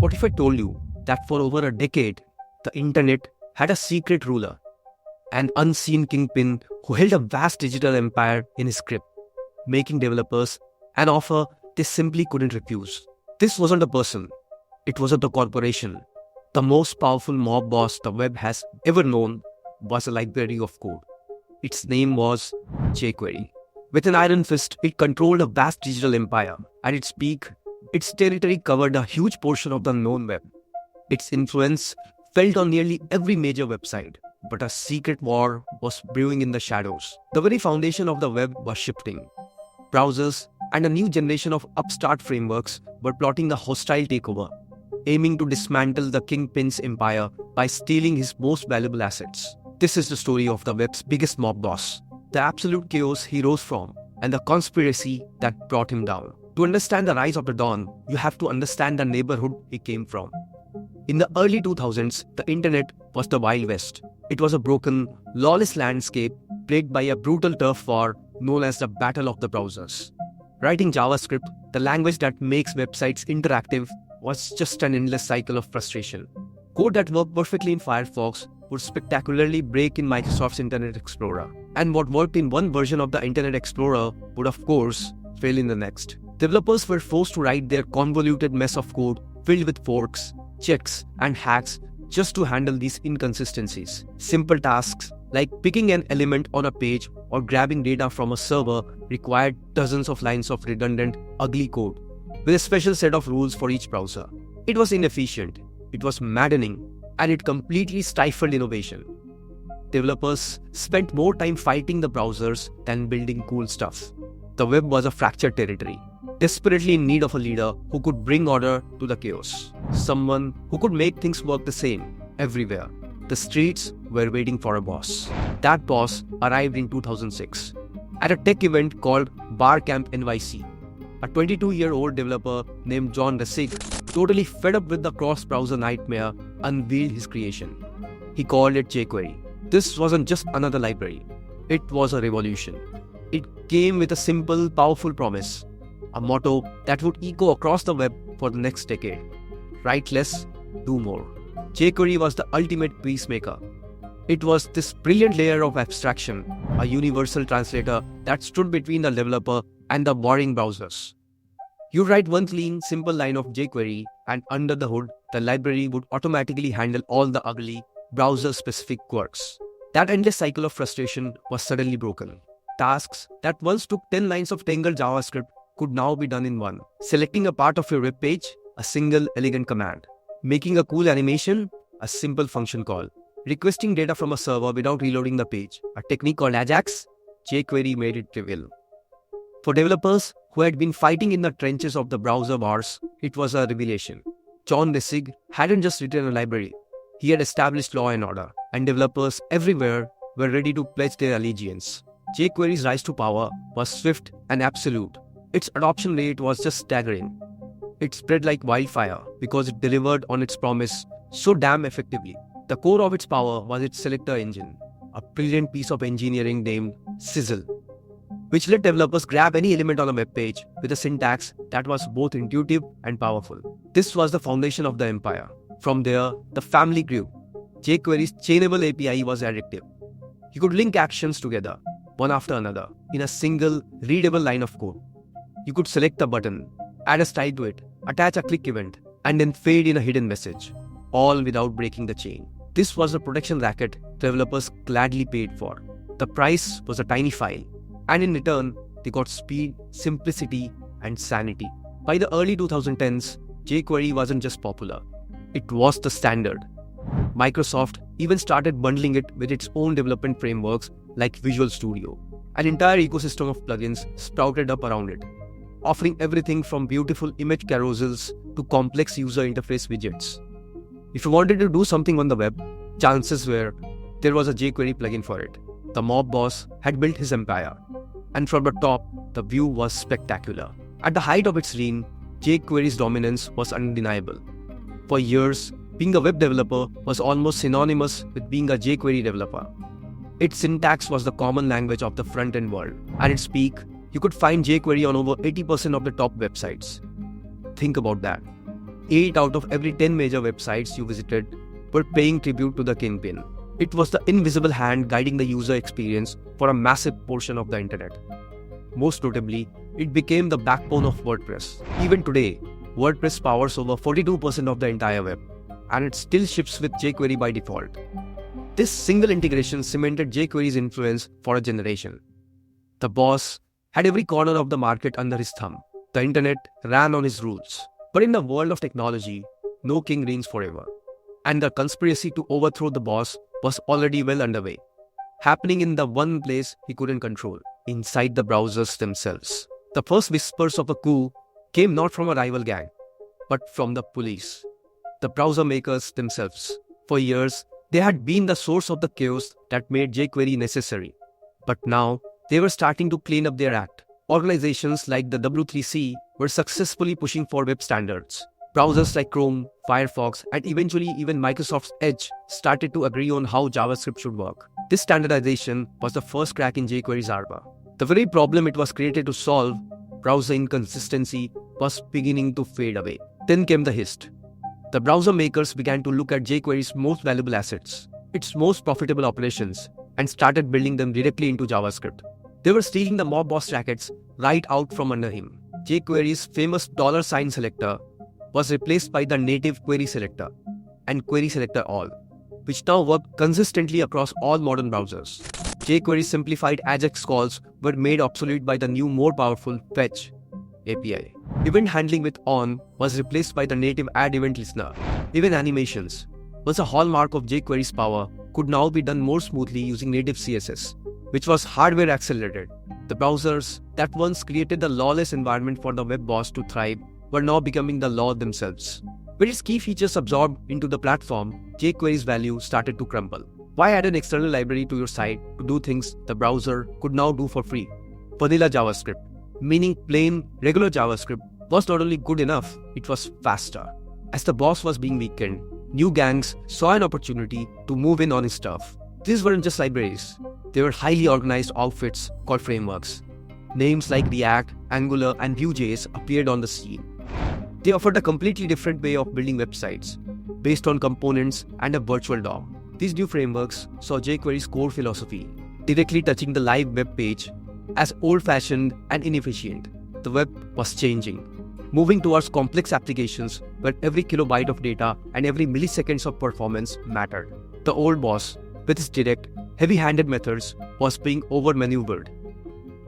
What if I told you that for over a decade, the internet had a secret ruler, an unseen kingpin who held a vast digital empire in his grip, making developers an offer they simply couldn't refuse? This wasn't a person, it wasn't a corporation. The most powerful mob boss the web has ever known was a library of code. Its name was jQuery. With an iron fist, it controlled a vast digital empire. At its peak, its territory covered a huge portion of the known web. Its influence felt on nearly every major website, but a secret war was brewing in the shadows. The very foundation of the web was shifting. Browsers and a new generation of upstart frameworks were plotting a hostile takeover, aiming to dismantle the kingpin's empire by stealing his most valuable assets. This is the story of the web's biggest mob boss, the absolute chaos he rose from, and the conspiracy that brought him down. To understand the rise of the dawn, you have to understand the neighborhood he came from. In the early 2000s, the internet was the Wild West. It was a broken, lawless landscape plagued by a brutal turf war known as the Battle of the Browsers. Writing JavaScript, the language that makes websites interactive, was just an endless cycle of frustration. Code that worked perfectly in Firefox would spectacularly break in Microsoft's Internet Explorer. And what worked in one version of the Internet Explorer would, of course, fail in the next. Developers were forced to write their convoluted mess of code filled with forks, checks, and hacks just to handle these inconsistencies. Simple tasks like picking an element on a page or grabbing data from a server required dozens of lines of redundant, ugly code, with a special set of rules for each browser. It was inefficient, it was maddening, and it completely stifled innovation. Developers spent more time fighting the browsers than building cool stuff. The web was a fractured territory, desperately in need of a leader who could bring order to the chaos. Someone who could make things work the same everywhere. The streets were waiting for a boss. That boss arrived in 2006 at a tech event called Barcamp NYC. A 22-year-old developer named John Resig, totally fed up with the cross-browser nightmare, unveiled his creation. He called it jQuery. This wasn't just another library. It was a revolution. It came with a simple, powerful promise, a motto that would echo across the web for the next decade. Write less, do more. jQuery was the ultimate peacemaker. It was this brilliant layer of abstraction, a universal translator that stood between the developer and the warring browsers. You write one clean, simple line of jQuery, and under the hood, the library would automatically handle all the ugly, browser-specific quirks. That endless cycle of frustration was suddenly broken. Tasks that once took 10 lines of tangled JavaScript could now be done in one. Selecting a part of your web page, a single elegant command. Making a cool animation, a simple function call. Requesting data from a server without reloading the page, a technique called AJAX, jQuery made it trivial. For developers who had been fighting in the trenches of the browser wars, it was a revelation. John Resig hadn't just written a library, he had established law and order, and developers everywhere were ready to pledge their allegiance. jQuery's rise to power was swift and absolute. Its adoption rate was just staggering. It spread like wildfire because it delivered on its promise so damn effectively. The core of its power was its selector engine, a brilliant piece of engineering named Sizzle, which let developers grab any element on a web page with a syntax that was both intuitive and powerful. This was the foundation of the empire. From there, the family grew. jQuery's chainable API was addictive. You could link actions together, one after another, in a single, readable line of code. You could select a button, add a style to it, attach a click event, and then fade in a hidden message, all without breaking the chain. This was the protection racket developers gladly paid for. The price was a tiny file, and in return, they got speed, simplicity, and sanity. By the early 2010s, jQuery wasn't just popular, it was the standard. Microsoft even started bundling it with its own development frameworks like Visual Studio. An entire ecosystem of plugins sprouted up around it, offering everything from beautiful image carousels to complex user interface widgets. If you wanted to do something on the web, chances were there was a jQuery plugin for it. The mob boss had built his empire, and from the top, the view was spectacular. At the height of its reign, jQuery's dominance was undeniable. For years, being a web developer was almost synonymous with being a jQuery developer. Its syntax was the common language of the front-end world. At its peak, you could find jQuery on over 80% of the top websites. Think about that. 8 out of every 10 major websites you visited were paying tribute to the kingpin. It was the invisible hand guiding the user experience for a massive portion of the internet. Most notably, it became the backbone of WordPress. Even today, WordPress powers over 42% of the entire web, and it still ships with jQuery by default. This single integration cemented jQuery's influence for a generation. The boss had every corner of the market under his thumb. The internet ran on his rules. But in the world of technology, no king reigns forever. And the conspiracy to overthrow the boss was already well underway, happening in the one place he couldn't control, inside the browsers themselves. The first whispers of a coup came not from a rival gang, but from the police, the browser makers themselves. For years, they had been the source of the chaos that made jQuery necessary. But now, they were starting to clean up their act. Organizations like the W3C were successfully pushing for web standards. Browsers like Chrome, Firefox, and eventually even Microsoft's Edge started to agree on how JavaScript should work. This standardization was the first crack in jQuery's armor. The very problem it was created to solve, browser inconsistency, was beginning to fade away. Then came the hist. The browser makers began to look at jQuery's most valuable assets, its most profitable operations, and started building them directly into JavaScript. They were stealing the mob boss rackets right out from under him. jQuery's famous $sign selector was replaced by the native querySelector and querySelector all, which now work consistently across all modern browsers. jQuery's simplified AJAX calls were made obsolete by the new, more powerful Fetch API. Event handling with on was replaced by the native addEventListener. Even animations, once a hallmark of jQuery's power, could now be done more smoothly using native CSS, which was hardware accelerated. The browsers that once created the lawless environment for the web boss to thrive were now becoming the law themselves. With its key features absorbed into the platform, jQuery's value started to crumble. Why add an external library to your site to do things the browser could now do for free? Vanilla JavaScript, meaning plain, regular JavaScript, was not only good enough, it was faster. As the boss was being weakened, new gangs saw an opportunity to move in on his stuff. These weren't just libraries, they were highly organized outfits called frameworks. Names like React, Angular, and Vue.js appeared on the scene. They offered a completely different way of building websites, based on components and a virtual DOM. These new frameworks saw jQuery's core philosophy, directly touching the live web page, as old-fashioned and inefficient. The web was changing, moving towards complex applications where every kilobyte of data and every milliseconds of performance mattered. The old boss, with its direct, heavy-handed methods, was being over-maneuvered.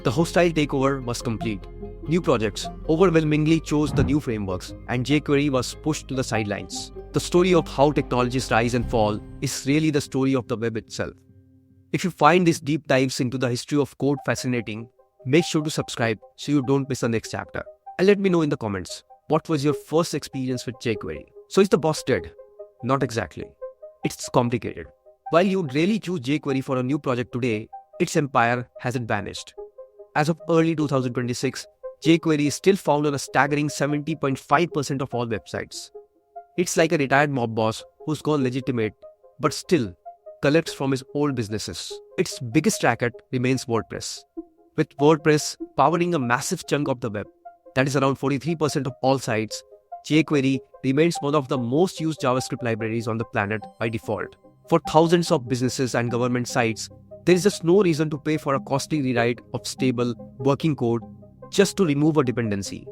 The hostile takeover was complete. New projects overwhelmingly chose the new frameworks, and jQuery was pushed to the sidelines. The story of how technologies rise and fall is really the story of the web itself. If you find these deep dives into the history of code fascinating, make sure to subscribe so you don't miss the next chapter. And let me know in the comments, what was your first experience with jQuery? So is the boss dead? Not exactly. It's complicated. While you'd really choose jQuery for a new project today, its empire hasn't vanished. As of early 2026, jQuery is still found on a staggering 70.5% of all websites. It's like a retired mob boss who's gone legitimate, but still collects from his old businesses. Its biggest racket remains WordPress. With WordPress powering a massive chunk of the web, that is around 43% of all sites, jQuery remains one of the most used JavaScript libraries on the planet by default. For thousands of businesses and government sites, there is just no reason to pay for a costly rewrite of stable, working code just to remove a dependency.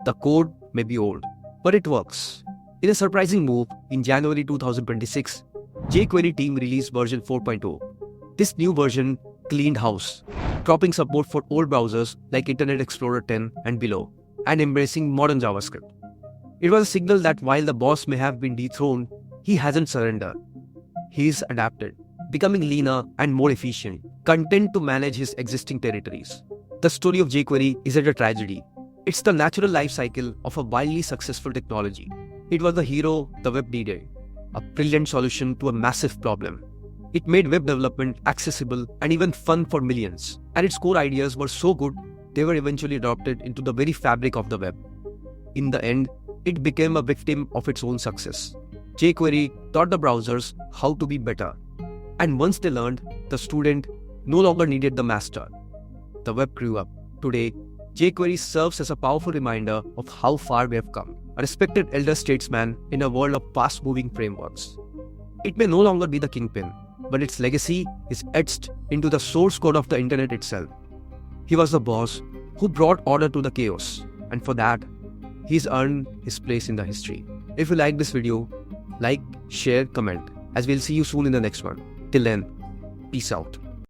The code may be old, but it works. In a surprising move, in January 2026, jQuery team released version 4.0. This new version cleaned house, dropping support for old browsers like Internet Explorer 10 and below, and embracing modern JavaScript. It was a signal that while the boss may have been dethroned, he hasn't surrendered. He's adapted, becoming leaner and more efficient, content to manage his existing territories. The story of jQuery isn't a tragedy. It's the natural life cycle of a wildly successful technology. It was the hero the web needed, a brilliant solution to a massive problem. It made web development accessible and even fun for millions. And its core ideas were so good, they were eventually adopted into the very fabric of the web. In the end, it became a victim of its own success. jQuery taught the browsers how to be better. And once they learned, the student no longer needed the master. The web grew up. Today, jQuery serves as a powerful reminder of how far we have come. a respected elder statesman in a world of fast-moving frameworks. It may no longer be the kingpin, but its legacy is etched into the source code of the internet itself. He was the boss who brought order to the chaos, and for that, he's earned his place in the history. If you like this video, like, share, comment, as we'll see you soon in the next one. Till then, peace out.